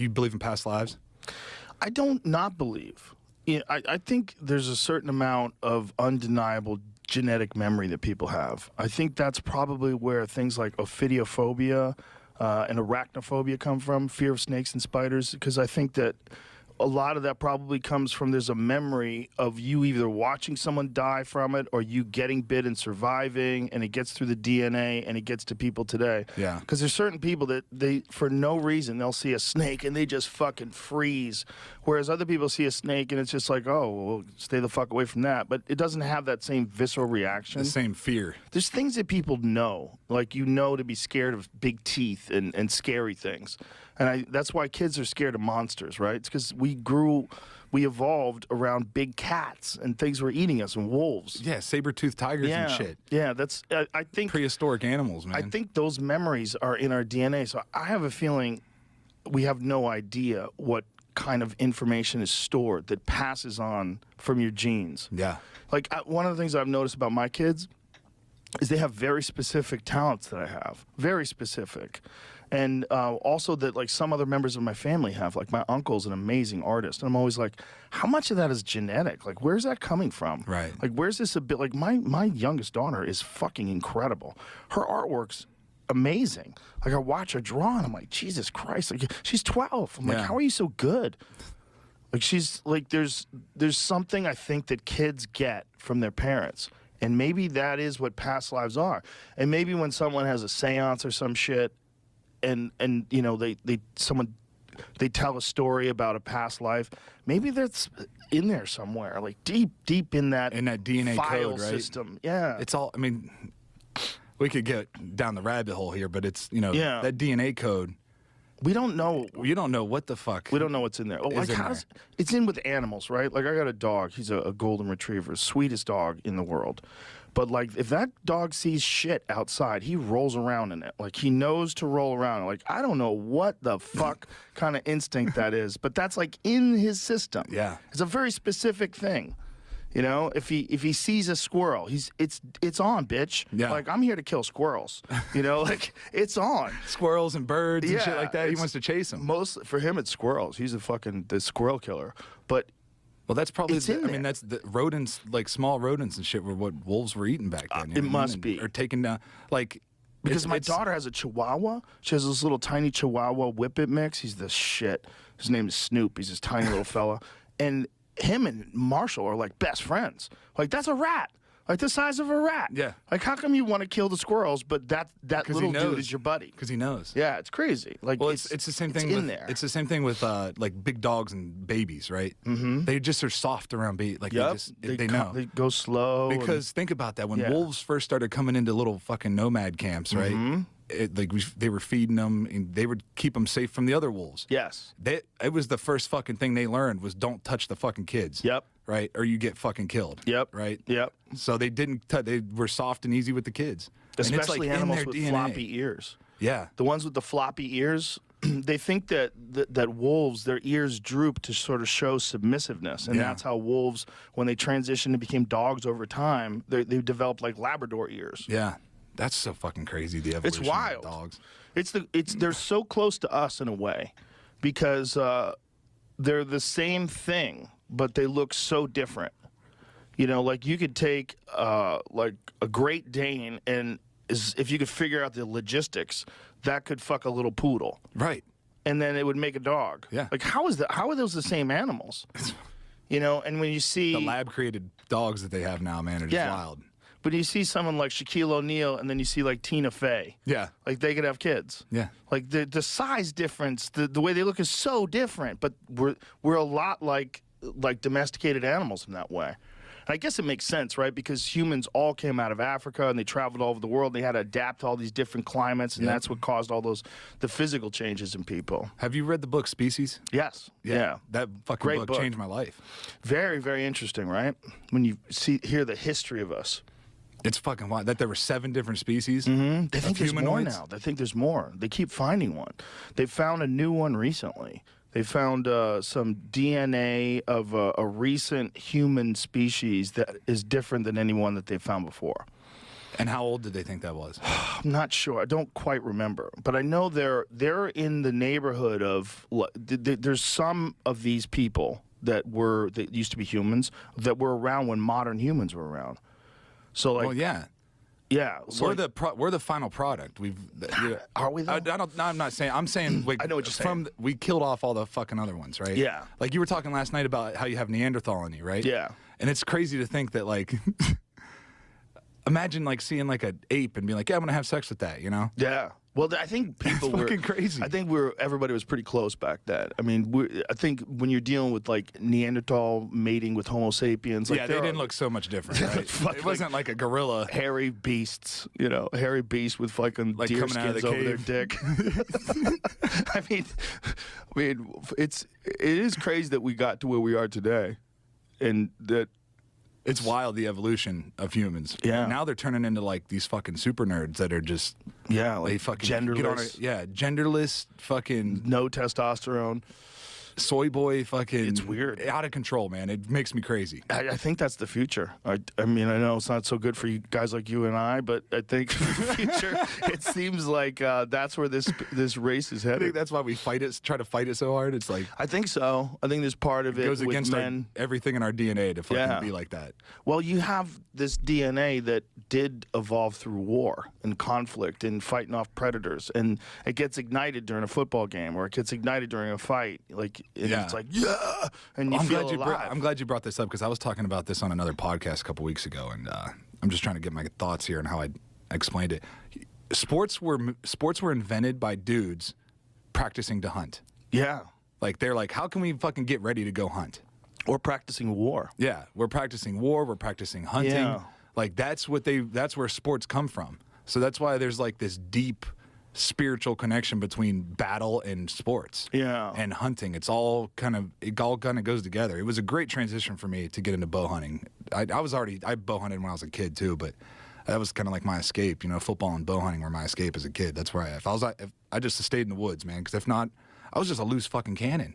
You believe in past lives? I don't not believe. I think there's a certain amount of undeniable genetic memory that people have. I think that's probably where things like ophidiophobia and arachnophobia come from, fear of snakes and spiders, because I think that a lot of that probably comes from there's a memory of you either watching someone die from it or you getting bit and surviving, and it gets through the DNA and it gets to people today. Yeah. Because there's certain people that they, for no reason, they'll see a snake and they just fucking freeze. Whereas other people see a snake and it's just like, oh, well, stay the fuck away from that. But it doesn't have that same visceral reaction. The same fear. There's things that people know, like to be scared of big teeth and scary things. And that's why kids are scared of monsters, right? It's because we evolved around big cats and things were eating us and wolves. Yeah, saber-toothed tigers and shit. Yeah, that's, I think. Prehistoric animals, man. I think those memories are in our DNA. So I have a feeling we have no idea what kind of information is stored that passes on from your genes. Yeah. Like one of the things I've noticed about my kids is they have very specific talents that I have, very specific. And also that like some other members of my family have, like my uncle's an amazing artist. And I'm always like, how much of that is genetic? Like, where's that coming from? Right. Like, where's this a bit, like my youngest daughter is fucking incredible. Her artwork's amazing. Like I watch her draw and I'm like, Jesus Christ, like she's 12. I'm like, how are you so good? Like she's like, there's something I think that kids get from their parents. And maybe that is what past lives are. And maybe when someone has a seance or some shit and you know, they tell a story about a past life, maybe that's in there somewhere, like deep in that DNA file code, right? system. Yeah. It's all, I mean, we could get down the rabbit hole here, but it's, you know, that DNA code. We don't know. You don't know what the fuck. We don't know what's in there. Oh, like it's in with animals, right? Like I got a dog. He's a golden retriever, sweetest dog in the world. But like if that dog sees shit outside, he rolls around in it. Like he knows to roll around. Like I don't know what the fuck kind of instinct that is, but that's like in his system. Yeah. It's a very specific thing. You know, if he sees a squirrel, it's on, bitch. Yeah. Like I'm here to kill squirrels. You know, like it's on. Squirrels and birds and shit like that. He wants to chase them. For him, it's squirrels. He's the squirrel killer. But well, that's probably. I mean, that's the rodents, like small rodents and shit, were what wolves were eating back then. It must be, or taken down, like. Because my daughter has a Chihuahua. She has this little tiny Chihuahua Whippet mix. He's the shit. His name is Snoop. He's this tiny little fella, and him and Marshall are like best friends. Like that's a rat, like the size of a rat. Yeah. Like how come you want to kill the squirrels, but that little dude is your buddy? Because he knows. Yeah, it's crazy. Like well, it's the same thing. It's the same thing with like big dogs and babies, right? Mm-hmm. They just are soft around baby. Like they know. They go slow. Because think about that. When wolves first started coming into little fucking nomad camps, right? Mm-hmm. They were feeding them, and they would keep them safe from the other wolves. Yes. It was the first fucking thing they learned was don't touch the fucking kids. Yep. Right? Or you get fucking killed. Yep. Right? Yep. So they didn't they were soft and easy with the kids. Especially like animals with floppy ears. Yeah. The ones with the floppy ears, they think that wolves, their ears droop to sort of show submissiveness. And that's how wolves, when they transitioned and became dogs over time, they developed like Labrador ears. Yeah. That's so fucking crazy, the evolution it's wild. of dogs. They're so close to us in a way because they're the same thing, but they look so different. You know, like you could take like a Great Dane and if you could figure out the logistics, that could fuck a little poodle. Right. And then it would make a dog. Yeah. Like how are those the same animals? You know, and when you see the lab created dogs that they have now, man, are just wild. But you see someone like Shaquille O'Neal, and then you see like Tina Fey. Yeah. Like they could have kids. Yeah. Like the size difference, the way they look is so different. But we're a lot like domesticated animals in that way. And I guess it makes sense, right? Because humans all came out of Africa and they traveled all over the world. They had to adapt to all these different climates, and that's what caused all the physical changes in people. Have you read the book Species? Yes. Yeah. That fucking book changed my life. Very, very interesting, right? When you hear the history of us. It's fucking wild that there were 7 different species. Mm-hmm. They think there's more humanoids. now. They think there's more. They keep finding one. They found a new one recently. They found some DNA of a recent human species that is different than any one that they found before. And how old did they think that was? I'm not sure. I don't quite remember, but I know they're in the neighborhood of. There's some of these people that used to be humans that were around when modern humans were around. So like, Well, yeah. yeah, so We're the final product. Are we though? I'm not saying. I'm saying. Like, I know what you're saying. We killed off all the fucking other ones, right? Yeah. Like you were talking last night about how you have Neanderthal in you, right? Yeah. And it's crazy to think that like, imagine like seeing like an ape and being like, yeah, I'm gonna have sex with that, you know? Yeah. Well, I think people were fucking crazy. I think everybody was pretty close back then. I mean, I think when you're dealing with like Neanderthal mating with Homo sapiens, like Yeah, they didn't look so much different, right? It wasn't like a gorilla. hairy beasts, hairy beasts with fucking Like deer coming out of skins the over their cave. dick. I mean, it is crazy that we got to where we are today, and that. It's wild, the evolution of humans. Yeah. Now they're turning into like these fucking super nerds that are just Yeah, they like fucking get on genderless. genderless, fucking No testosterone. soy boy, fucking. It's weird. Out of control, man. It makes me crazy. I think that's the future. I mean, I know it's not so good for you guys like you and I, but I think for the future, it seems like that's where this race is I think headed. that's why we try to fight it so hard. It's like I think so. I think there's part of it it goes with against men. everything in our DNA to fucking Yeah. be like that. Well, you have this DNA that did evolve through war and conflict and fighting off predators, and it gets ignited during a football game or it gets ignited during a fight. Like, and Yeah. it's like, yeah, and you I'm feel glad alive. I'm glad you brought this up because I was talking about this on another podcast a couple weeks ago, and I'm just trying to get my thoughts here and how I explained it. Sports were invented by dudes practicing to hunt. Yeah, Like they're like, how can we fucking get ready to go hunt? or practicing war. Yeah, we're practicing war, we're practicing hunting. Yeah. Like that's where sports come from. So that's why there's like this deep spiritual connection between battle and sports. Yeah. And hunting. It all kind of goes together. It was a great transition for me to get into bow hunting. I bow hunted when I was a kid too, but that was kind of like my escape. Football and bow hunting were my escape as a kid. That's where I just stayed in the woods, man, because if not, I was just a loose fucking cannon.